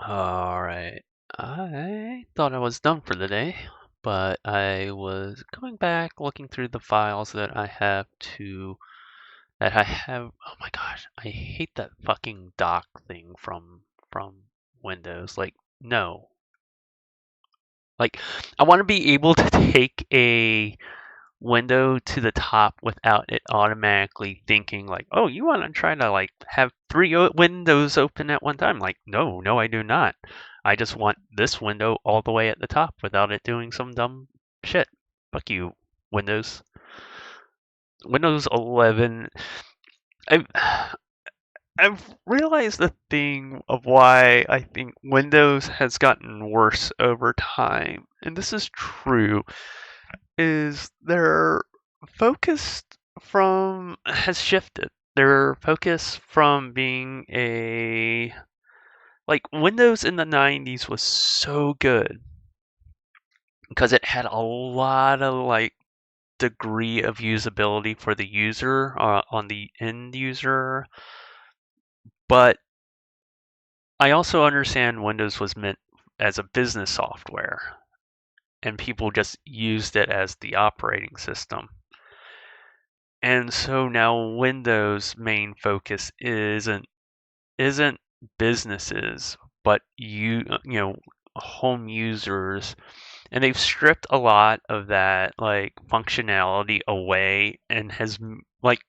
Alright. I thought I was done for the day, but I was going back looking through the files oh my gosh, I hate that fucking dock thing from Windows. Like, no. Like, I want to be able to take a window to the top without it automatically thinking like, oh, you want to try to like have three windows open at one time. Like, no, I do not. I just want this window all the way at the top without it doing some dumb shit. Fuck you, Windows. Windows 11. I've I've realized the thing of why I think Windows has gotten worse over time, and this is true, is their focus from has shifted. Their focus from being a like Windows in the 90s was so good because it had a lot of like degree of usability for the user on the end user, but I also understand Windows was meant as a business software and people just used it as the operating system. And so now Windows' main focus isn't businesses, but home users, and they've stripped a lot of that like functionality away and has like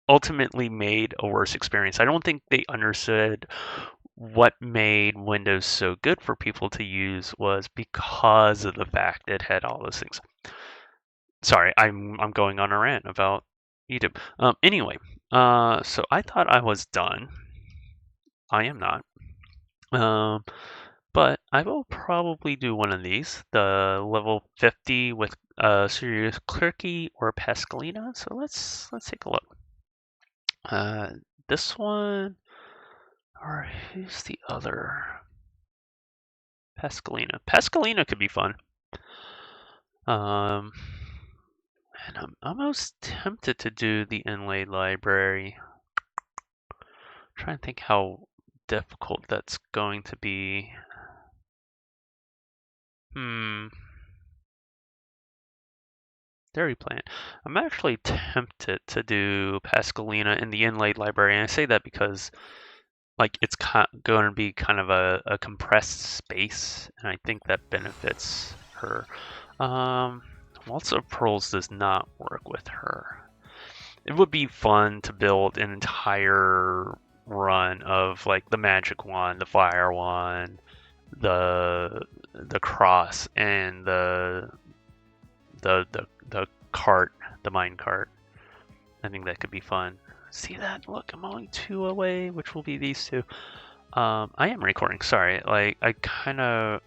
ultimately made a worse experience. I don't think they understood what made Windows so good for people to use was because of the fact it had all those things. Sorry, I'm going on a rant about YouTube. Anyway, so I thought I was done. I am not. Um, but I will probably do one of these, the level 50 with Sirius Clerky or Pascalina. So let's take a look. Uh, this one, or who's the other? Pascalina. Pascalina could be fun. Um, and I'm almost tempted to do the inlaid library. Trying to think how difficult that's going to be. Dairy plant. I'm actually tempted to do Pascalina in the inlaid library, and I say that because like it's going to be kind of a compressed space, and I think that benefits her. Waltz of Pearls does not work with her. It would be fun to build an entire run of like the magic wand, the fire wand, the cross, and the cart, the mine cart. I think that could be fun. See that? Look, I'm only two away, which will be these two. I am recording. Sorry, like I kind of,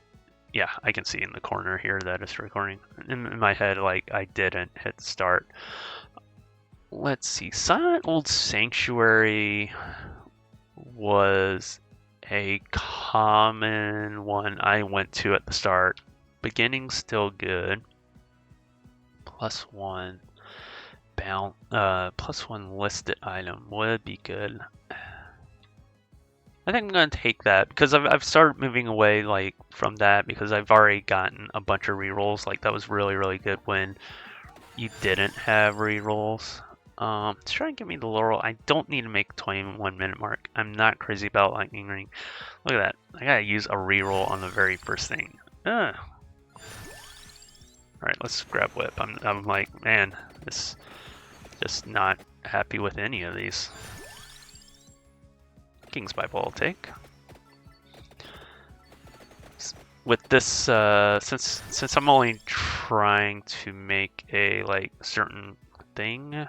yeah, I can see in the corner here that it's recording. In my head, like I didn't hit start. Let's see. Silent Old Sanctuary was a common one I went to at the start. Beginning still good. +1 +1 listed item would be good. I think I'm gonna take that because I've started moving away like from that because I've already gotten a bunch of rerolls. Like that was really good when you didn't have rerolls. Let's try and give me the laurel. I don't need to make 21-minute mark. I'm not crazy about lightning ring. Look at that. I gotta use a reroll on the very first thing. Ugh. All right, let's grab whip. I'm like, man, this just not happy with any of these. King's Bible I'll take. With this, since I'm only trying to make a like certain thing,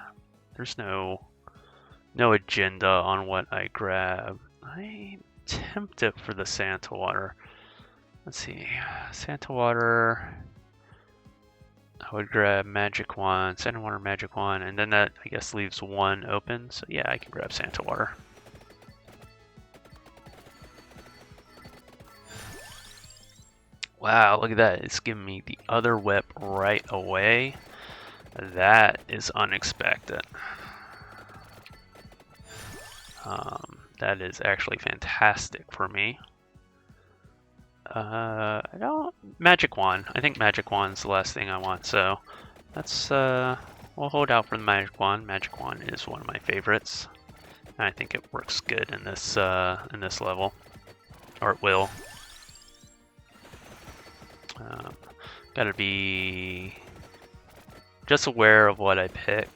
there's no agenda on what I grab. I'm tempted for the Santa Water. Let's see, Santa Water. I would grab Magic Wand, Santa Water, Magic Wand, and then that I guess leaves one open. So yeah, I can grab Santa Water. Wow, look at that. It's giving me the other whip right away. That is unexpected. That is actually fantastic for me. I don't... Magic Wand. I think Magic Wand's the last thing I want, so let's, we'll hold out for the Magic Wand. Magic Wand is one of my favorites. And I think it works good in this level. Or it will. Gotta be just aware of what I pick.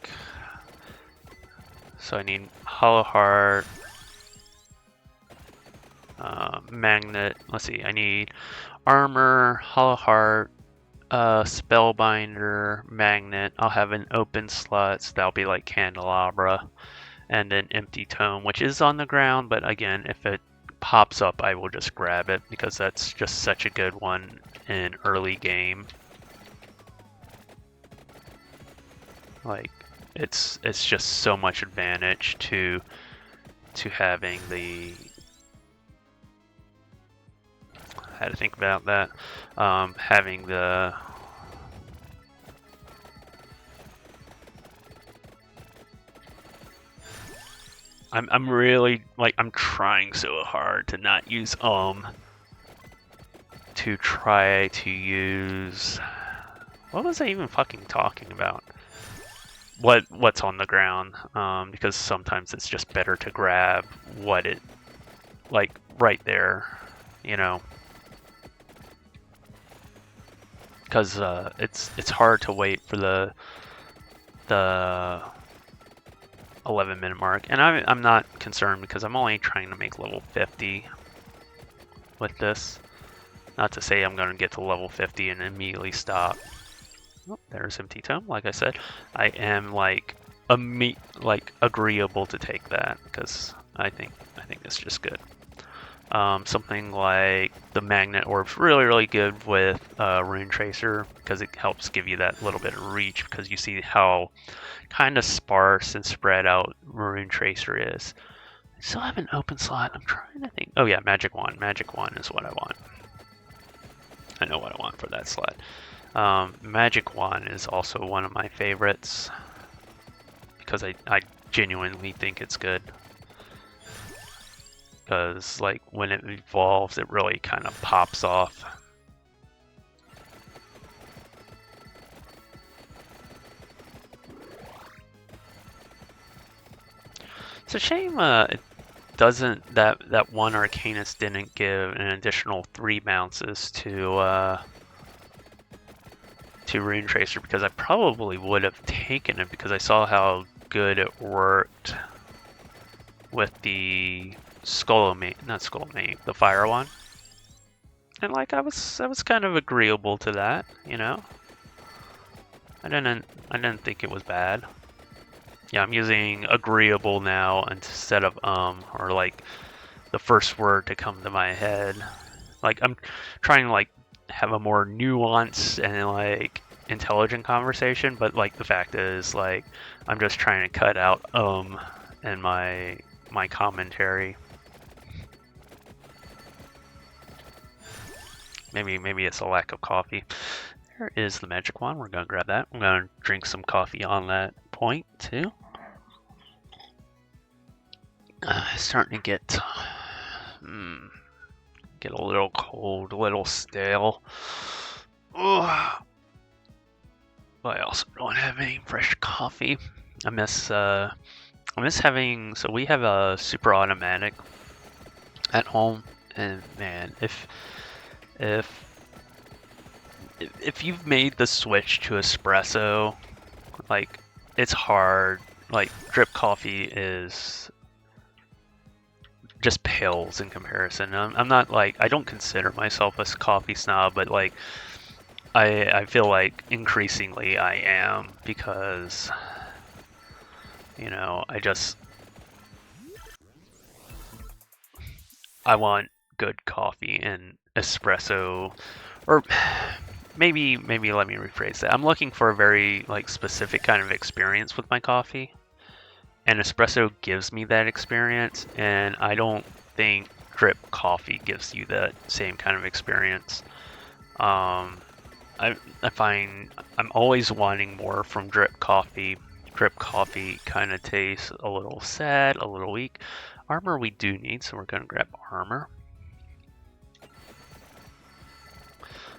So I need Hollow Heart, Magnet. Let's see, I need Armor, Hollow Heart, Spellbinder, Magnet. I'll have an open slot, so that'll be like Candelabra, and an Empty Tome, which is on the ground, but again, if it pops up, I will just grab it because that's just such a good one in early game. Like, it's just so much advantage to having the... I had to think about that. Having the... I'm really, like, I'm trying so hard to not use to try to use... What was I even fucking talking about? What's on the ground, because sometimes it's just better to grab what it, like, right there, you know, because it's hard to wait for the 11-minute mark, and I'm not concerned because I'm only trying to make level 50 with this. Not to say I'm going to get to level 50 and immediately stop. Oh, there's Empty Tome. Like I said, I am like agreeable to take that because I think it's just good. Something like the Magnet Orb's really good with Rune Tracer because it helps give you that little bit of reach because you see how kind of sparse and spread out Rune Tracer is. I still have an open slot. I'm trying to think. Oh yeah, Magic Wand. Magic Wand is what I want. I know what I want for that slot. Magic Wand is also one of my favorites because I genuinely think it's good. Because like when it evolves, it really kind of pops off. It's a shame it doesn't that one Arcanist didn't give an additional 3 bounces to Rune Tracer because I probably would have taken it because I saw how good it worked with the the Fire Wand. And like I was kind of agreeable to that, you know. I didn't think it was bad. Yeah, I'm using agreeable now instead of or like the first word to come to my head. Like I'm trying to like have a more nuanced and like intelligent conversation, but like the fact is like I'm just trying to cut out in my commentary. Maybe it's a lack of coffee. There is the Magic Wand. We're gonna grab that. I'm gonna drink some coffee on that point too. Starting to get a little cold, a little stale. Ugh. But I also don't have any fresh coffee. I miss having. So we have a super automatic at home, and man, if you've made the switch to espresso, like it's hard. Like drip coffee is just pales in comparison. I'm not like, I don't consider myself a coffee snob, but like I feel like increasingly I am because, you know, I want good coffee and espresso, or maybe let me rephrase that. I'm looking for a very like specific kind of experience with my coffee. And espresso gives me that experience, and I don't think drip coffee gives you that same kind of experience. I find I'm always wanting more from drip coffee. Drip coffee kind of tastes a little sad, a little weak. Armor we do need, so we're going to grab armor.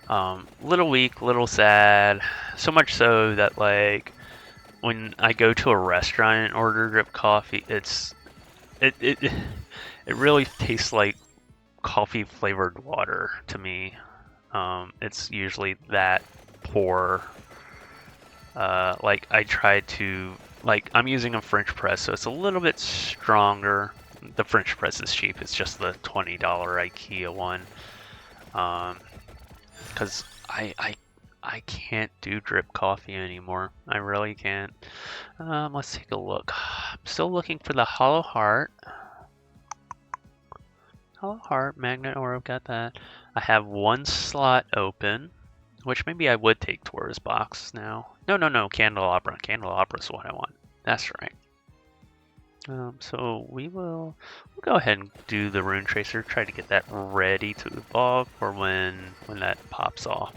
Little weak, little sad. So much so that like when I go to a restaurant and order drip coffee, it it it really tastes like coffee flavored water to me. It's usually that poor. Like I tried to like I'm using a French press, so it's a little bit stronger. The French press is cheap. It's just the $20 IKEA one. Because I can't do drip coffee anymore. I really can't. Let's take a look. I'm still looking for the Hollow Heart. Hollow Heart, Magnet Orb, got that. I have one slot open, which maybe I would take Tora's box now. No, Candelabra. Candelabra is what I want. That's right. So we'll go ahead and do the Rune Tracer. Try to get that ready to evolve for when that pops off.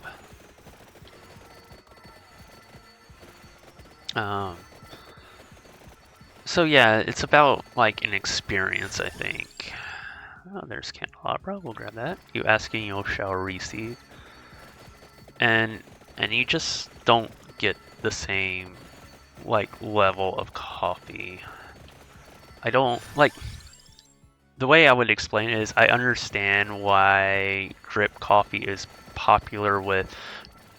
So yeah, it's about like an experience, I think. Oh, there's Candelabra. We'll grab that. You ask and you shall receive. And you just don't get the same like level of coffee. I don't like the way I would explain it is I understand why drip coffee is popular with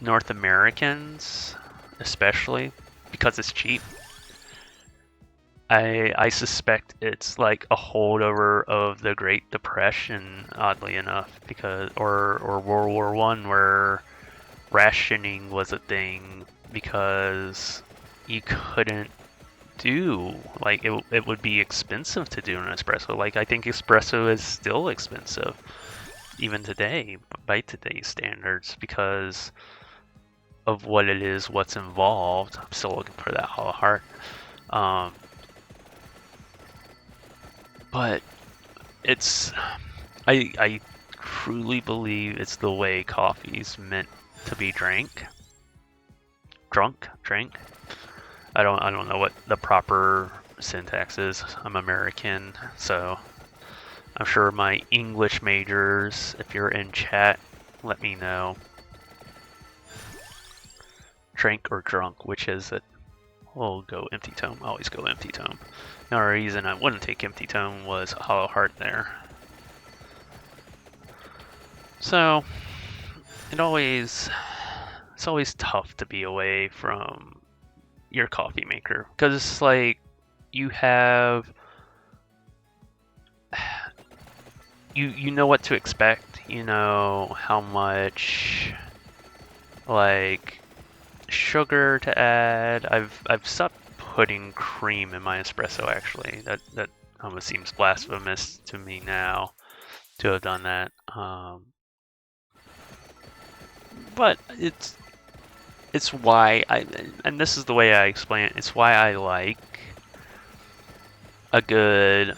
North Americans, especially because it's cheap. I suspect it's like a holdover of the Great Depression, oddly enough, because or World War One, where rationing was a thing because you couldn't do like it would be expensive to do an espresso. Like I think espresso is still expensive even today by today's standards because of what it is, what's involved. I'm still looking for that Hollow Heart. But it's I truly believe it's the way coffee's meant to be drank. Drink. I don't know what the proper syntax is. I'm American, so I'm sure my English majors, if you're in chat, let me know. Drink or drunk, which is it? We'll go Empty Tome. Always go Empty Tome. No reason I wouldn't take Empty Tome was Hollow Heart there. So it's always tough to be away from your coffee maker because it's like you have you know what to expect. You know how much like sugar to add. I've stopped putting cream in my espresso actually. That almost seems blasphemous to me now to have done that. But it's why and this is the way I explain it. It's why I like a good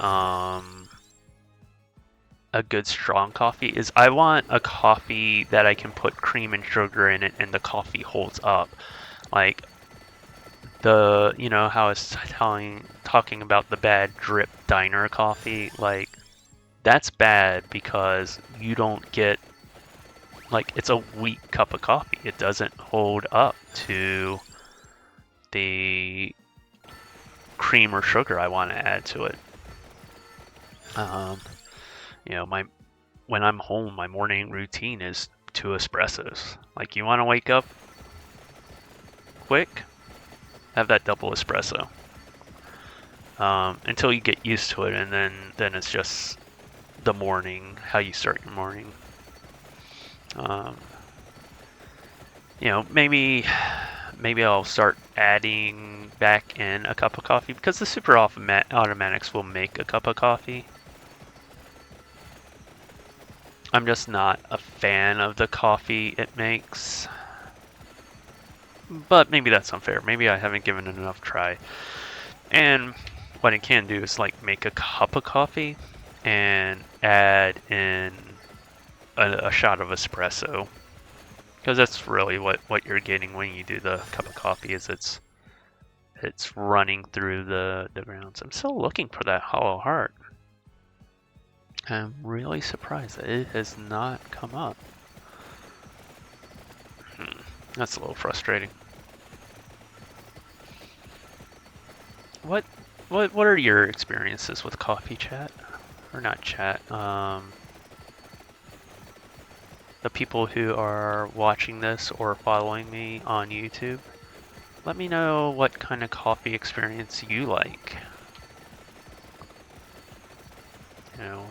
strong coffee is I want a coffee that I can put cream and sugar in it and the coffee holds up. Like you know how I was talking about the bad drip diner coffee, like that's bad because you don't get like it's a weak cup of coffee. It doesn't hold up to the cream or sugar I want to add to it. You know, when I'm home, my morning routine is 2 espressos. Like you want to wake up quick, have that double espresso. Until you get used to it, and then it's just the morning, how you start your morning. You know, maybe I'll start adding back in a cup of coffee because the super automatics will make a cup of coffee. I'm just not a fan of the coffee it makes. But maybe that's unfair. Maybe I haven't given it enough try. And what it can do is like make a cup of coffee and add in a shot of espresso. Because that's really what you're getting when you do the cup of coffee is it's running through the grounds. I'm still looking for that Hollow Heart. I'm really surprised that it has not come up. That's a little frustrating. What are your experiences with coffee chat? Or not chat, the people who are watching this or following me on YouTube? Let me know what kind of coffee experience you like. You know,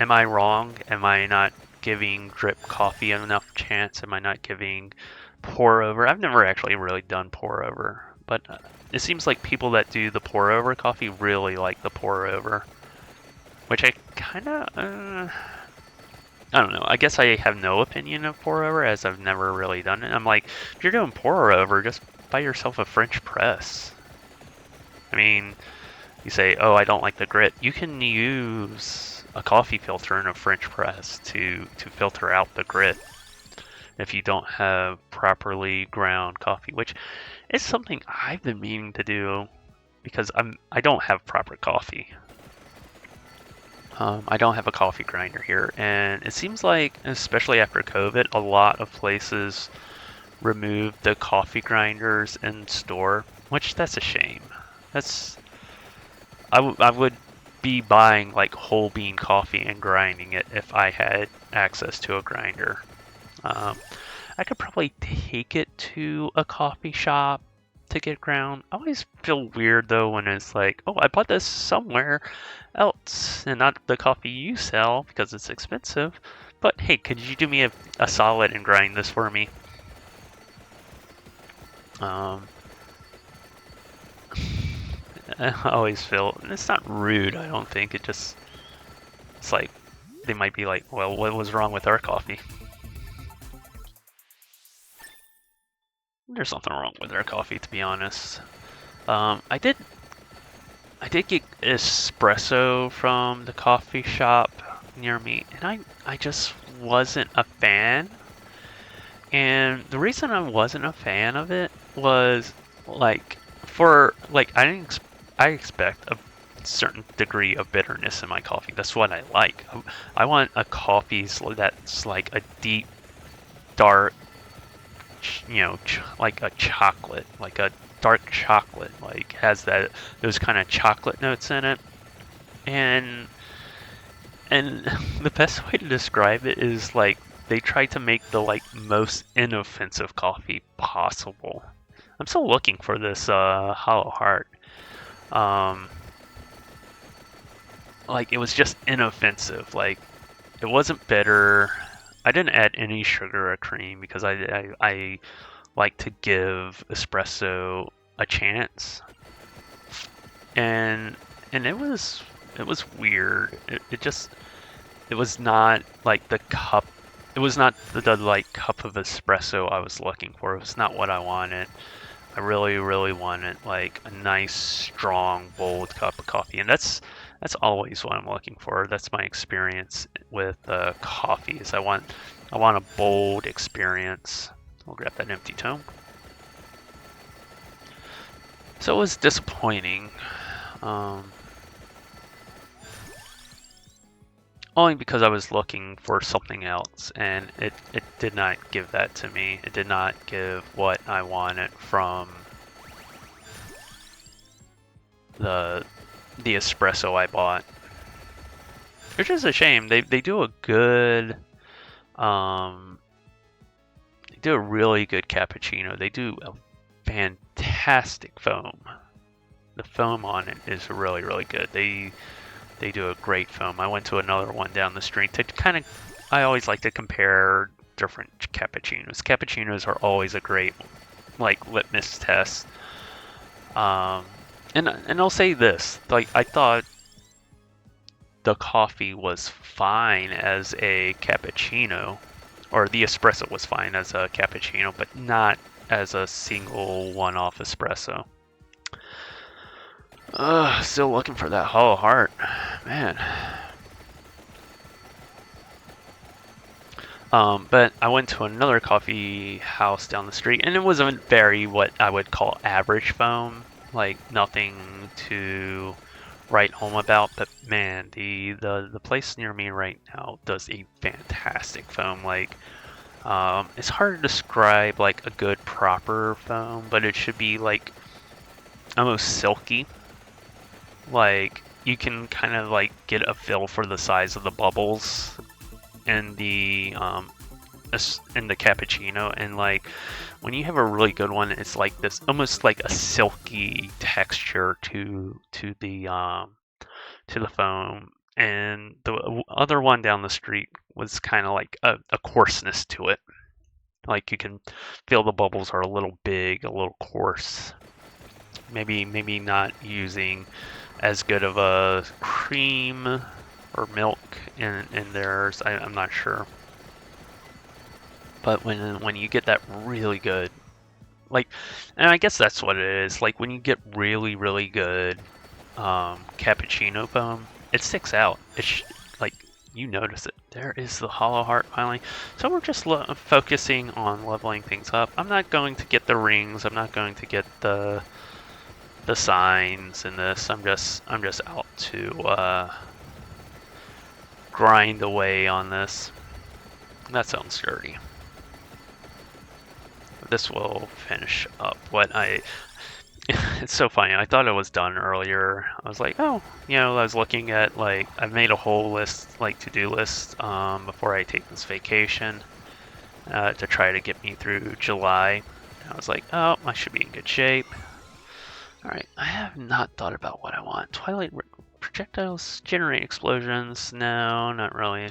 am I wrong? Am I not giving drip coffee enough chance? Am I not giving pour over? I've never actually really done pour over, but it seems like people that do the pour over coffee really like the pour over, which I kind of, I don't know. I guess I have no opinion of pour over as I've never really done it. I'm like, if you're doing pour over, just buy yourself a French press. I mean, you say, oh, I don't like the grit. You can use a coffee filter and a French press to filter out the grit if you don't have properly ground coffee, which is something I've been meaning to do because I don't have proper coffee. I don't have a coffee grinder here, and it seems like, especially after COVID, a lot of places removed the coffee grinders in store, which that's a shame. I would be buying like whole bean coffee and grinding it if I had access to a grinder. I could probably take it to a coffee shop to get ground. I always feel weird though when it's like, oh, I bought this somewhere else and not the coffee you sell because it's expensive. But hey, could you do me a solid and grind this for me? I always feel, and it's not rude, I don't think. It's like, they might be like, well, what was wrong with our coffee? There's nothing wrong with our coffee, to be honest. I did get espresso from the coffee shop near me, and I just wasn't a fan. And the reason I wasn't a fan of it was like I expect a certain degree of bitterness in my coffee. That's what I like. I want a coffee that's like a deep, dark, like a chocolate, like a dark chocolate, like has those kind of chocolate notes in it. And the best way to describe it is like they try to make the like most inoffensive coffee possible. I'm still looking for this Hollow Heart. Like it was just inoffensive. Like it wasn't bitter. I didn't add any sugar or cream because I like to give espresso a chance. And it was weird. It was not like the cup. It was not the like cup of espresso I was looking for. It was not what I wanted. I really wanted like a nice, strong, bold cup of coffee, and that's always what I'm looking for. That's my experience with coffee. Is I want a bold experience. We'll grab that empty tome. So it was disappointing. Only because I was looking for something else, and it did not give that to me. It did not give what I wanted from the espresso I bought. Which is a shame. They do a good they do a really good cappuccino. They do a fantastic foam. The foam on it is really good. They do a great foam. I went to another one down the street to kind of, I always like to compare different cappuccinos. Cappuccinos are always a great like litmus test. And I'll say this, like I thought the coffee was fine as a cappuccino, or the espresso was fine as a cappuccino, but not as a single one-off espresso. Still looking for that Hollow Heart, man. But I went to another coffee house down the street, and it was a very what I would call average foam, like nothing to write home about. But man, the place near me right now does a fantastic foam. Like It's hard to describe like a good proper foam, but it should be like almost silky. Like you can kind of like get a feel for the size of the bubbles in the cappuccino, and like when you have a really good one, it's like this almost like a silky texture to the foam. And the other one down the street was kind of like a coarseness to it. Like you can feel the bubbles are a little big, a little coarse. Maybe not using as good of a cream or milk in theirs. I'm not sure. But when you get that really good, like, and I guess that's what it is. Like when you get really good cappuccino foam, it sticks out. It's like you notice it. There is the hollow heart finally. So we're just focusing on leveling things up. I'm not going to get the rings. I'm not going to get the signs in this. I'm just out to grind away on this. That sounds dirty. This will finish up what I. It's so funny. I thought it was done earlier. I was like, oh, I was looking at like I've made a whole list, like to-do list, before I take this vacation, to try to get me through July. I was like, oh, I should be in good shape. All right, I have not thought about what I want. Twilight projectiles generate explosions. No, not really.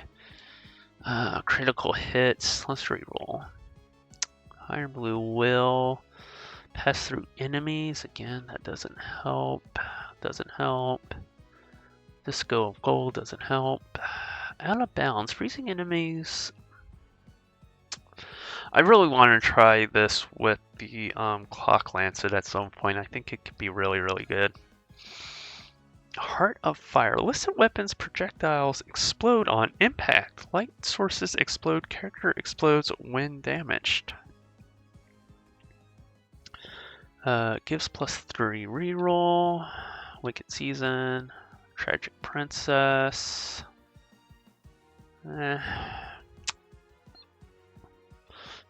Critical hits. Let's reroll. Iron Blue will pass through enemies. Again, that doesn't help. Doesn't help. Disco of Gold doesn't help. Out of bounds. Freezing enemies. I really want to try this with the Clock Lancet at some point. I think it could be really good. Heart of Fire. Illicit weapons projectiles explode on impact. Light sources explode. Character explodes when damaged. Gives +3 reroll. Wicked Season. Tragic Princess.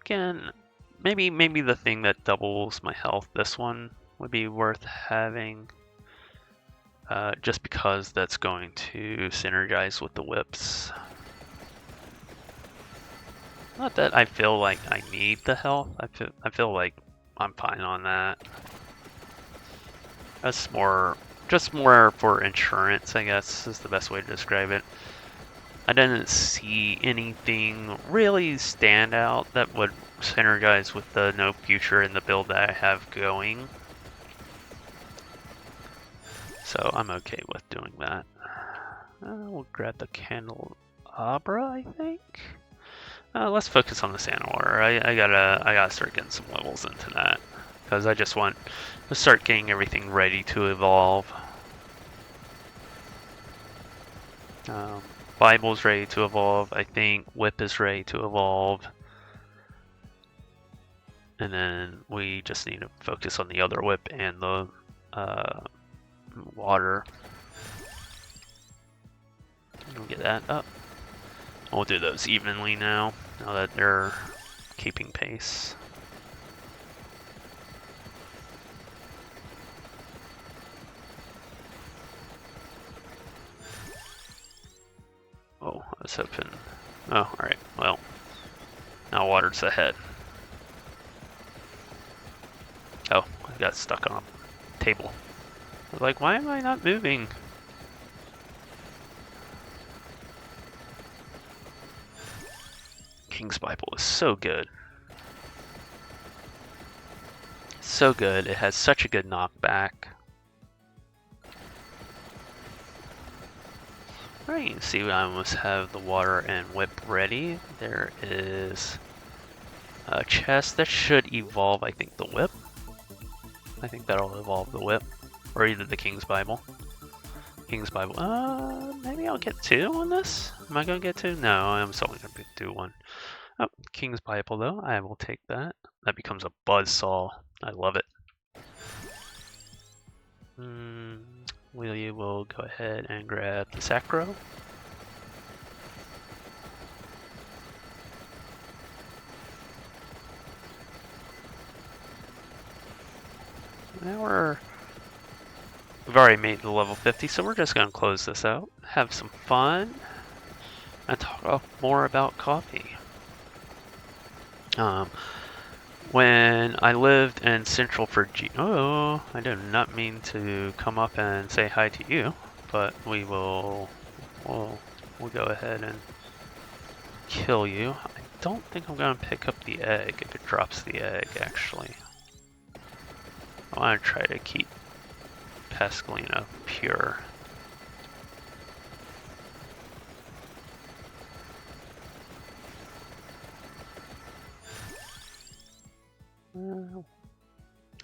Again, maybe the thing that doubles my health, this one, would be worth having. Just because that's going to synergize with the whips. Not that I feel like I need the health. I feel like I'm fine on that. That's just more for insurance, I guess, is the best way to describe it. I didn't see anything really stand out that would synergize with the No Future in the build that I have going. So I'm okay with doing that. We'll grab the Candelabra, I think. Let's focus on the Sand Water. I gotta start getting some levels into that, because I just want to start getting everything ready to evolve. Bible's ready to evolve. I think Whip is ready to evolve. And then we just need to focus on the other Whip and the water. We'll get that up. We'll do those evenly now that they're keeping pace. Oh, I was hoping. Oh, alright. Well, now water's ahead. Oh, I got stuck on a table. I was like, why am I not moving? King's Bible is so good. So good. It has such a good knockback. Alright, you can see I almost have the water and whip ready. There is a chest that should evolve, I think, the whip. I think that'll evolve the whip. Or either the King's Bible. King's Bible. Maybe I'll get 2 on this? Am I going to get 2? No, I'm still going to do 1. Oh, King's Bible though. I will take that. That becomes a buzzsaw. I love it. We will go ahead and grab the Sacro. now we've already made the level 50, so we're just gonna close this out, have some fun, and talk more about coffee. When I lived in Central Virginia, oh, I did not mean to come up and say hi to you, but we'll go ahead and kill you. I don't think I'm gonna pick up the egg if it drops the egg, actually. I wanna try to keep Pascalina pure.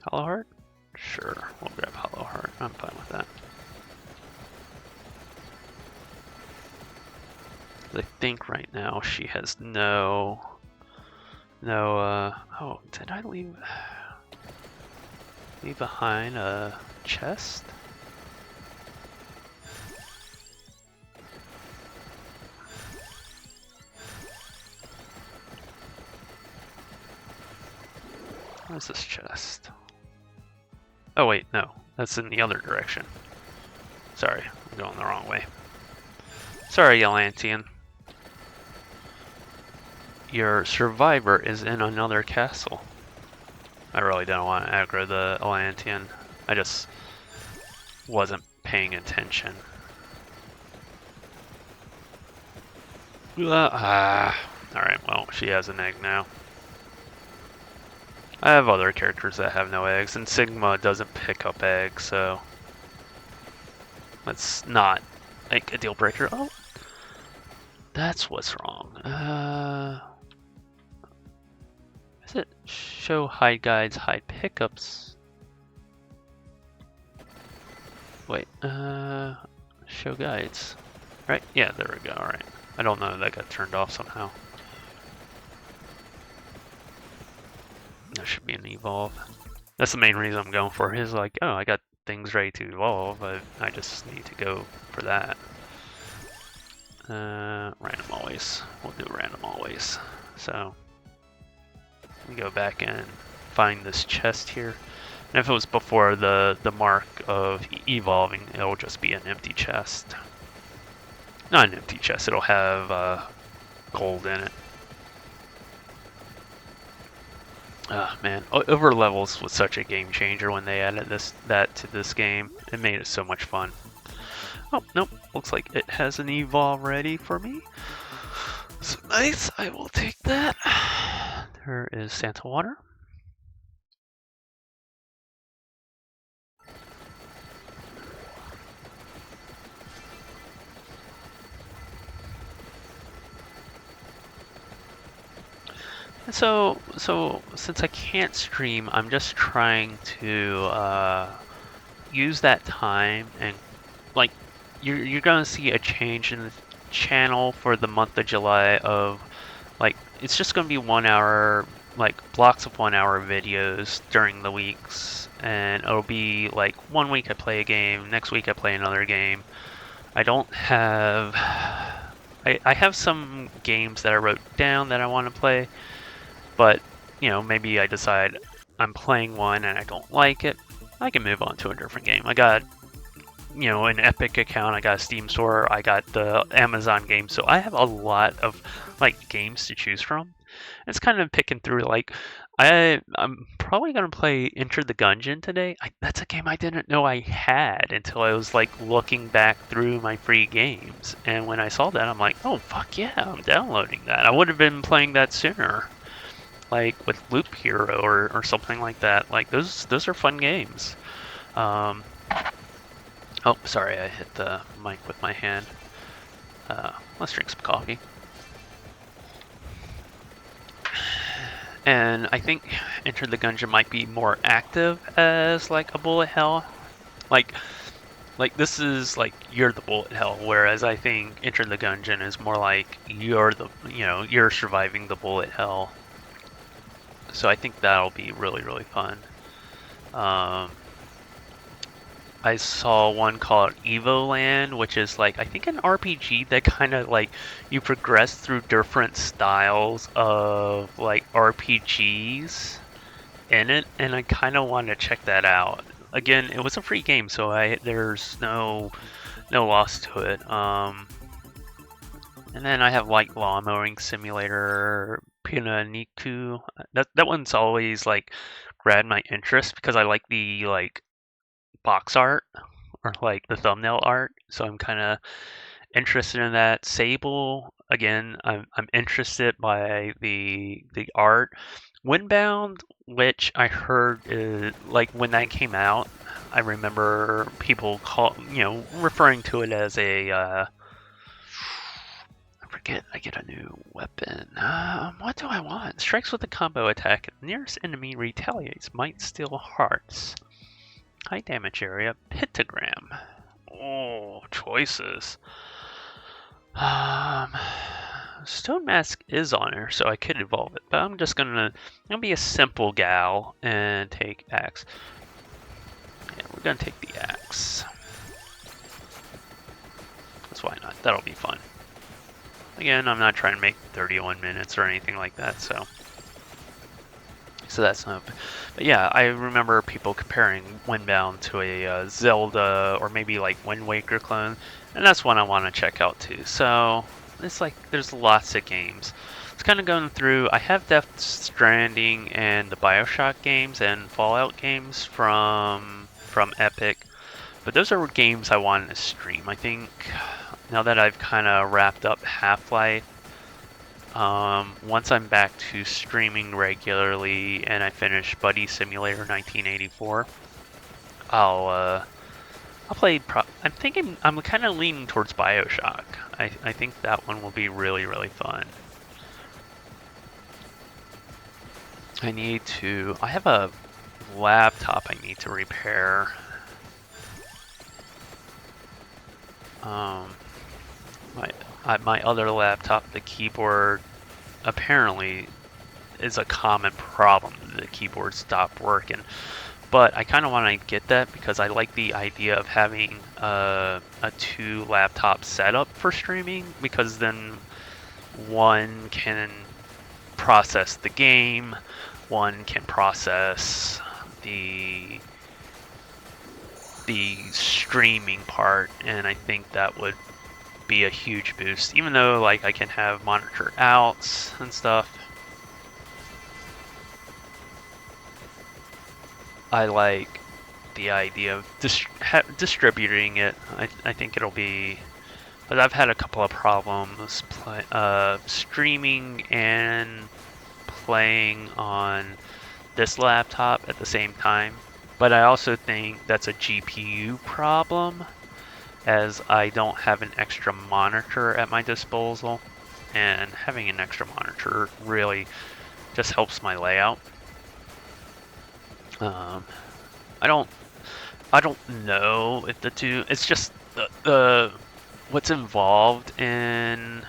Hollow Heart? Sure, we'll grab Hollow Heart. I'm fine with that. I think right now she has no, oh, did I leave behind a chest? Where's this chest? Oh wait, no, that's in the other direction. Sorry, I'm going the wrong way. Sorry, Elantian. Your survivor is in another castle. I really don't want to aggro the Elantian. I just wasn't paying attention. Alright, well, she has an egg now. I have other characters that have no eggs, and Sigma doesn't pick up eggs, so that's not like a deal breaker. Oh, that's what's wrong. Is it show hide guides, hide pickups? Wait, show guides. Right? Yeah, there we go. Alright. I don't know, that got turned off somehow. There should be an evolve. That's the main reason I'm going for. Is like, oh, I got things ready to evolve, but I just need to go for that. Random always. We'll do random always. So we go back and find this chest here. And if it was before the mark of evolving, it'll just be an empty chest. Not an empty chest. It'll have gold in it. Man, over levels was such a game changer when they added that to this game. It made it so much fun. Oh, nope. Looks like it has an evolve ready for me. So nice. I will take that. There is Santa Water. So since I can't stream, I'm just trying to use that time, and like you're gonna see a change in the channel for the month of July of like it's just gonna be 1 hour, like blocks of 1 hour videos during the weeks, and it'll be like 1 week I play a game, next week I play another game. I don't have I have some games that I wrote down that I want to play. But, you know, maybe I decide I'm playing one and I don't like it. I can move on to a different game. I got, you know, an Epic account. I got a Steam store. I got the Amazon game. So I have a lot of, like, games to choose from. It's kind of picking through, like, I'm probably going to play Enter the Gungeon today. That's a game I didn't know I had until I was, like, looking back through my free games. And when I saw that, I'm like, oh, fuck yeah, I'm downloading that. I would have been playing that sooner. Like with Loop Hero or something like that. Like those are fun games. Oh, sorry, I hit the mic with my hand. Let's drink some coffee. And I think Enter the Gungeon might be more active as like a bullet hell. Like this is like you're the bullet hell, whereas I think Enter the Gungeon is more like you're surviving the bullet hell. So I think that'll be really, really fun. I saw one called Evoland, which is like, I think an RPG that kind of like, you progress through different styles of like RPGs. in it, and I kind of want to check that out. Again, it was a free game, so there's no loss to it. And then I have like Lawn Mowing Simulator, Pinaniku. That one's always like grabbed my interest because I like the like box art or like the thumbnail art. So I'm kind of interested in that. Sable, again, I'm interested by the art. Windbound, which I heard is like when that came out, I remember people referring to it as a I forget. I get a new weapon. What do I want? Strikes with a combo attack. Nearest enemy retaliates. Might steal hearts. High damage area. Pentagram. Oh, choices. Stone Mask is on her, so I could evolve it, but I'm gonna be a simple gal and take axe. Yeah, we're gonna take the axe. That's why not. That'll be fun. Again, I'm not trying to make 31 minutes or anything like that, so that's not. But yeah, I remember people comparing Windbound to a Zelda or maybe like Wind Waker clone, and that's one I want to check out too. So it's like there's lots of games. It's kind of going through. I have Death Stranding and the BioShock games and Fallout games from Epic, but those are games I wanted to stream. I think now that I've kind of wrapped up Half-Life. Once I'm back to streaming regularly and I finish Buddy Simulator 1984, I'll play. I'm kind of leaning towards BioShock. I think that one will be really fun. I have a laptop I need to repair. My other laptop, the keyboard apparently is a common problem. The keyboard stopped working, but I kind of want to get that because I like the idea of having a 2 laptop setup for streaming, because then one can process the game, one can process the streaming part, and I think that would be a huge boost, even though like I can have monitor outs and stuff. I like the idea of distributing it. I think it'll be, but I've had a couple of problems streaming and playing on this laptop at the same time, but I also think that's a GPU problem, as I don't have an extra monitor at my disposal, and having an extra monitor really just helps my layout. I don't know if the two. It's just the what's involved in.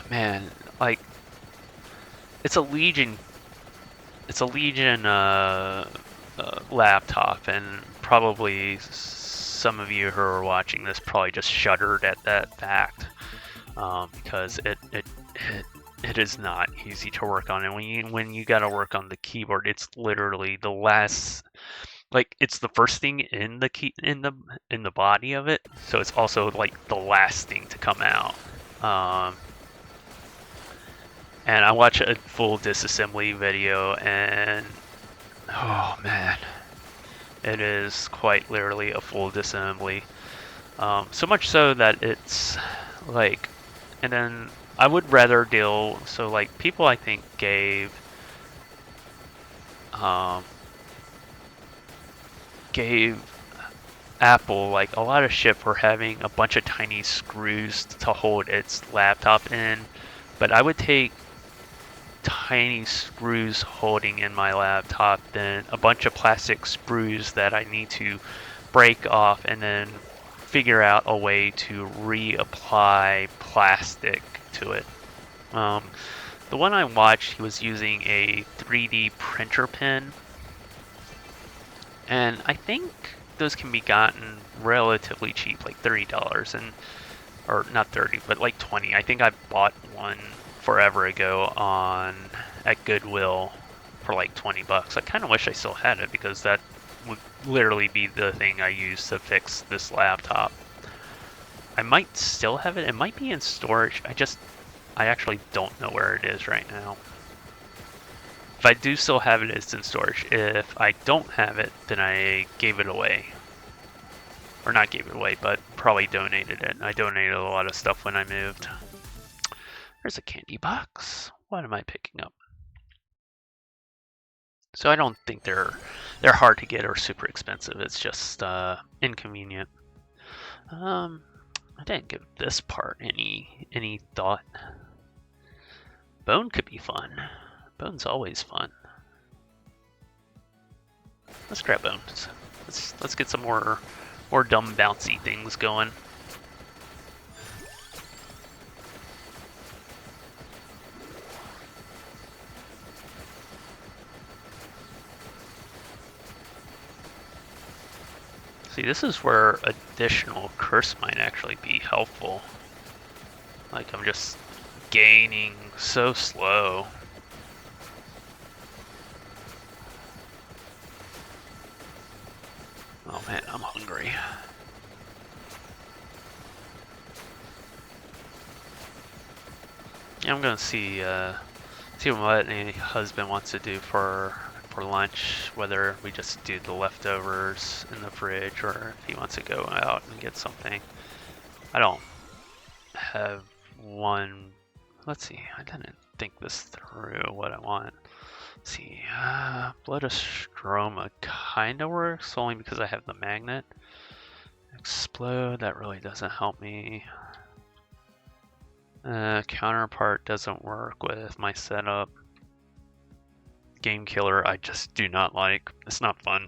Man, like it's a Legion. It's a Legion laptop, and probably some of you who are watching this probably just shuddered at that fact, because it is not easy to work on, and when you got to work on the keyboard, it's literally the last, like it's the first thing in the key in the body of it, so it's also like the last thing to come out. And I watch a full disassembly video, and oh man, it is quite literally a full disassembly. So much so that it's like, and then I would rather deal, so like people I think gave Apple like a lot of shit for having a bunch of tiny screws to hold its laptop in, but I would take tiny screws holding in my laptop than a bunch of plastic screws that I need to break off and then figure out a way to reapply plastic to it. The one I watched, he was using a 3D printer pen, and I think those can be gotten relatively cheap, like $30, and or not 30, but like 20. I think I bought one forever ago at Goodwill, for like 20 bucks. I kind of wish I still had it because that would literally be the thing I use to fix this laptop. I might still have it. It might be in storage. I actually don't know where it is right now. If I do still have it, it's in storage. If I don't have it, then I gave it away. Or not gave it away, but probably donated it. I donated a lot of stuff when I moved. There's a candy box. What am I picking up? So I don't think they're hard to get or super expensive. It's just inconvenient. I didn't give this part any thought. Bone could be fun. Bone's always fun. Let's grab bones. Let's get some more dumb bouncy things going. See, this is where additional curse might actually be helpful. Like, I'm just gaining so slow. Oh man, I'm hungry. Yeah, I'm gonna see what my husband wants to do for lunch, whether we just do the leftovers in the fridge or if he wants to go out and get something. I don't have one. Let's see, I didn't think this through what I want. Let's see, Blood of Stroma kind of works, only because I have the magnet. Explode, that really doesn't help me. Counterpart doesn't work with my setup. Game Killer, I just do not like. It's not fun.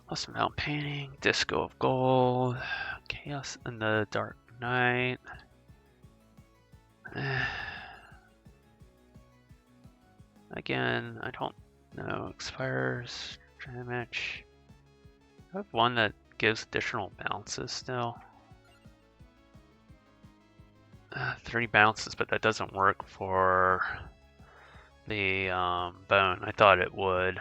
Lost Mount Painting, Disco of Gold, Chaos in the Dark Knight. Again, I don't know. Expires damage. I have one that gives additional bounces still. 3 bounces, but that doesn't work for the bone. I thought it would.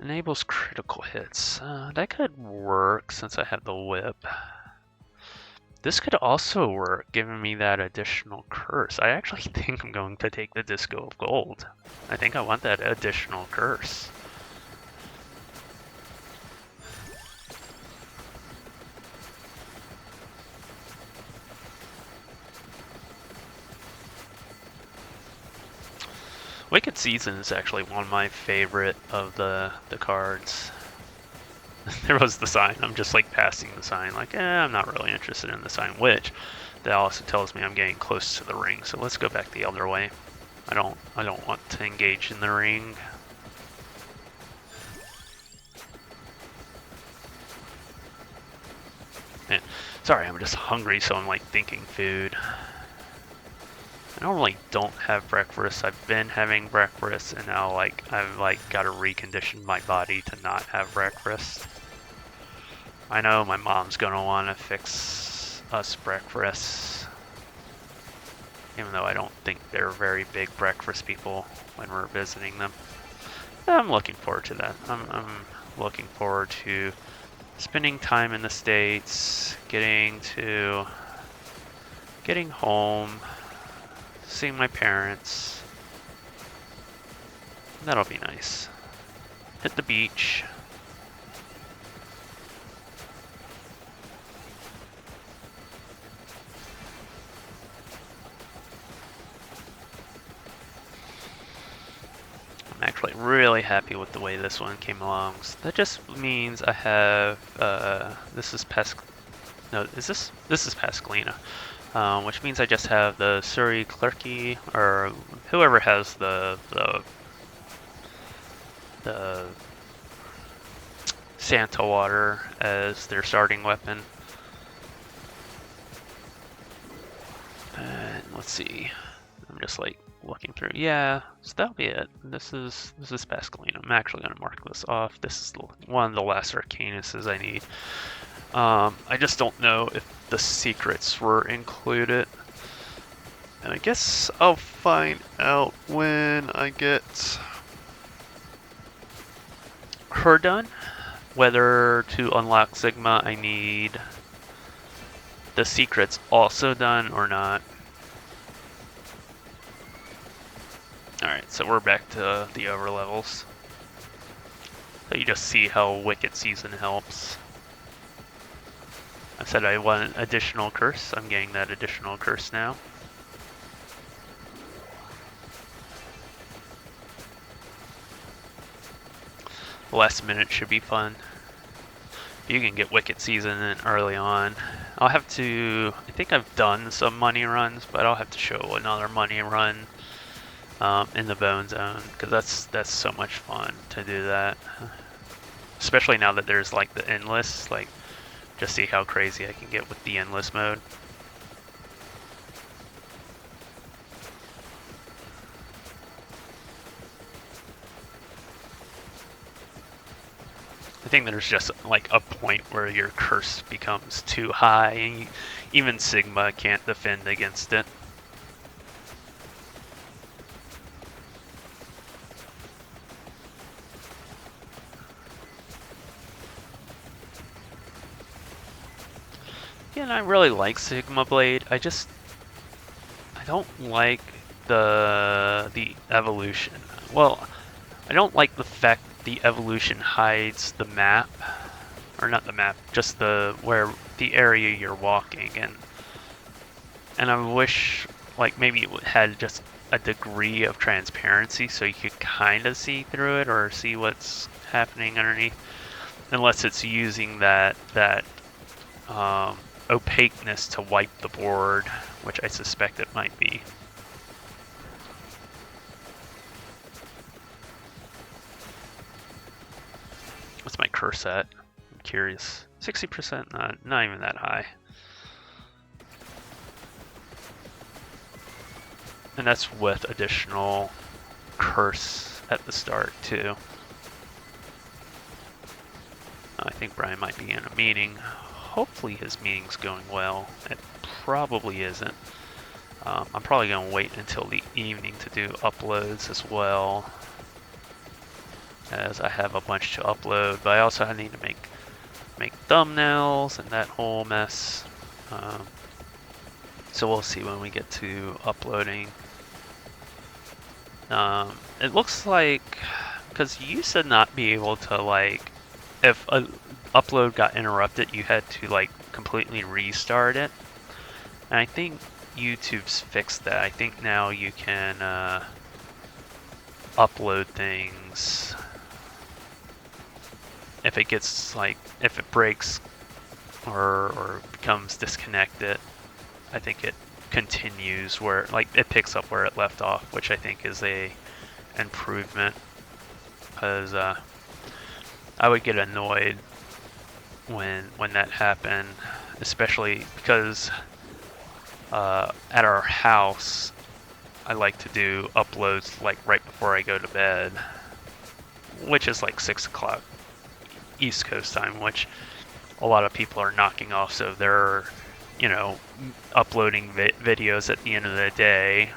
Enables critical hits. That could work since I have the whip. This could also work, giving me that additional curse. I actually think I'm going to take the Disco of Gold. I think I want that additional curse. Wicked Season is actually one of my favorite of the cards. There was the sign. I'm just like passing the sign, like, I'm not really interested in the sign, which that also tells me I'm getting close to the ring. So let's go back the other way. I don't want to engage in the ring. Man, sorry, I'm just hungry, so I'm like thinking food. I normally don't have breakfast. I've been having breakfast, and now I've got to recondition my body to not have breakfast. I know my mom's gonna want to fix us breakfast, even though I don't think they're very big breakfast people when we're visiting them. I'm looking forward to that. I'm looking forward to spending time in the States, getting home, seeing my parents. That'll be nice. Hit the beach. I'm actually really happy with the way this one came along. So that just means I have this is Pascalina. Which means I just have the Suri Clerky, or whoever has the Santa Water as their starting weapon. And let's see, I'm just like looking through. Yeah, so that'll be it. This is Pascalina. I'm actually gonna mark this off. This is one of the last Arcanuses I need. I just don't know if the secrets were included. And I guess I'll find out when I get her done, whether to unlock Sigma I need the secrets also done or not. Alright, so we're back to the overlevels. So you just see how Wicked Season helps. I said I want an additional curse. I'm getting that additional curse now. The last minute should be fun. You can get Wicked Season in early on. I'll have to, I think I've done some money runs, but I'll have to show another money run in the Bone Zone, because that's so much fun to do that. Especially now that there's like the endless, like just see how crazy I can get with the endless mode. I think there's just like a point where your curse becomes too high and even Sigma can't defend against it. Yeah, and I really like Sigma Blade. I don't like the evolution. Well, I don't like the fact the evolution hides the map, or not the map, just the area you're walking, and I wish like maybe it had just a degree of transparency so you could kind of see through it or see what's happening underneath, unless it's using that opaqueness to wipe the board, which I suspect it might be. What's my curse at? I'm curious. 60%, not even that high. And that's with additional curse at the start too. I think Brian might be in a meeting. Hopefully his meeting's going well. It probably isn't. I'm probably going to wait until the evening to do uploads as well, as I have a bunch to upload, but I also need to make thumbnails and that whole mess. So we'll see when we get to uploading. It looks like, because you used to not be able to, like, if a upload got interrupted, you had to like completely restart it. And I think YouTube's fixed that. I think now you can upload things if it gets like, if it breaks or becomes disconnected. I think it continues where, like, it picks up where it left off, which I think is a improvement, because I would get annoyed when that happened, especially because at our house I like to do uploads like right before I go to bed, which is like 6 o'clock East Coast time, which a lot of people are knocking off, so they're, you know, uploading videos at the end of the day.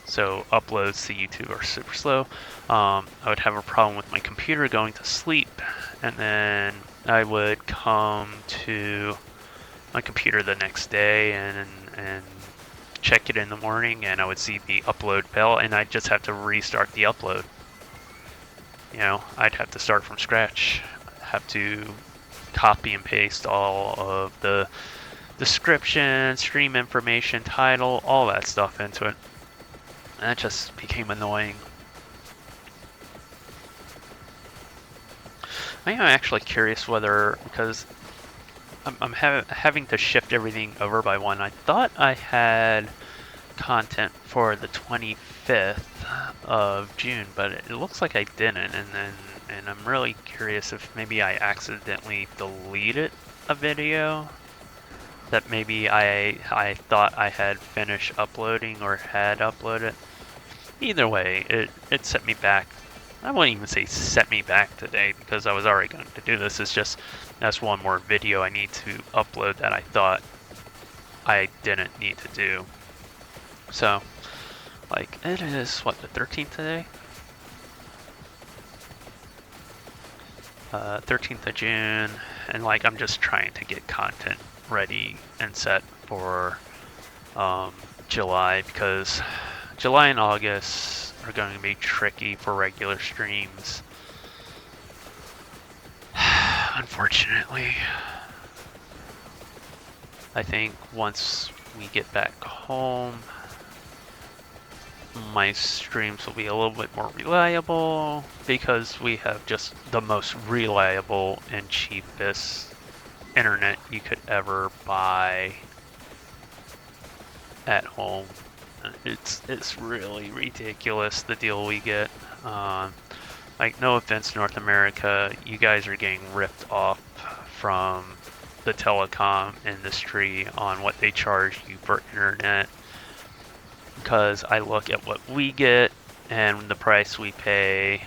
So uploads to YouTube are super slow. I would have a problem with my computer going to sleep, and then I would come to my computer the next day and check it in the morning, and I would see the upload bell, and I'd just have to restart the upload. You know, I'd have to start from scratch. Have to copy and paste all of the description, stream information, title, all that stuff into it. And that just became annoying. I am actually curious whether, because I'm having to shift everything over by one. I thought I had content for the 25th of June, but it looks like I didn't, and I'm really curious if maybe I accidentally deleted a video that maybe I thought I had finished uploading or had uploaded. Either way, it set me back. I wouldn't even say set me back today, because I was already going to do this. It's just that's one more video I need to upload that I thought I didn't need to do. So, like, it is, what, the 13th today? 13th of June, and like, I'm just trying to get content ready and set for July, because July and August are going to be tricky for regular streams. Unfortunately. I think once we get back home, my streams will be a little bit more reliable because we have just the most reliable and cheapest internet you could ever buy at home. It's really ridiculous, the deal we get. Like, no offense, North America, you guys are getting ripped off from the telecom industry on what they charge you for internet. Because I look at what we get and the price we pay,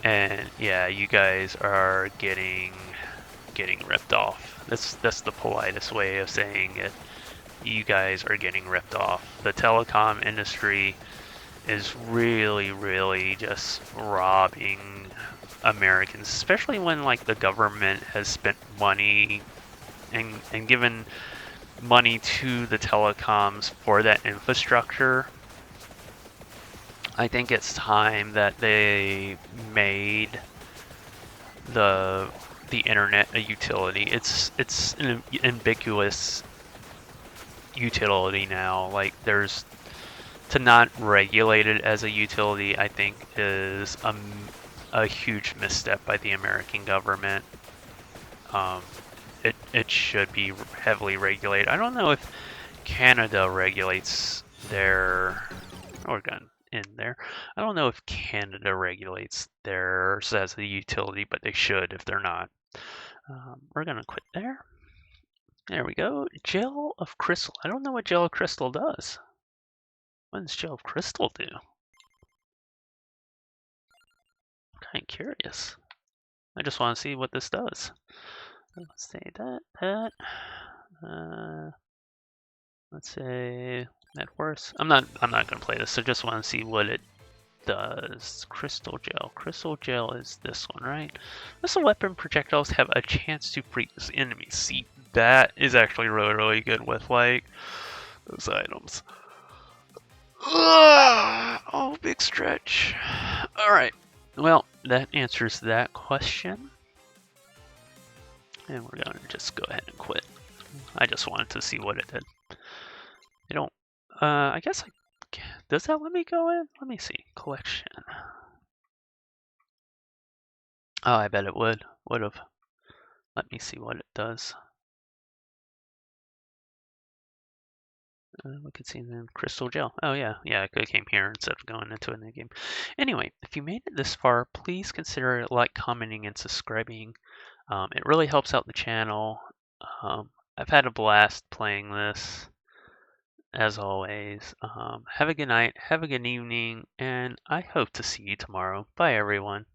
and yeah, you guys are getting ripped off. That's the politest way of saying it. You guys are getting ripped off. The telecom industry is really just robbing Americans, especially when like the government has spent money and given money to the telecoms for that infrastructure. I think it's time that they made the internet a utility. It's an ambiguous utility now. Like, there's, to not regulate it as a utility, I think is a huge misstep by the American government. It should be heavily regulated. I don't know if Canada regulates their organ in there. I don't know if Canada regulates theirs as a utility, but they should if they're not. We're gonna quit there. There we go. Gel of Crystal. I don't know what Gel of Crystal does. What does Gel of Crystal do? I'm kind of curious. I just want to see what this does. Let's say that. Let's say net worth. I'm not gonna play this, so just want to see what it does. Crystal Gel. Crystal Gel is this one, right? Missile weapon projectiles have a chance to freeze enemies. See, that is actually really good with like those items. Oh, big stretch. Alright. Well, that answers that question. And we're gonna just go ahead and quit. I just wanted to see what it did. I don't, I guess does that let me go in? Let me see. Collection. Oh, I bet it would. Would've. Let me see what it does. We could see the crystal gel. Oh yeah, I could have came here instead of going into a new game. Anyway, if you made it this far, please consider like, commenting, and subscribing. It really helps out the channel. I've had a blast playing this, as always. Have a good night, have a good evening, and I hope to see you tomorrow. Bye, everyone.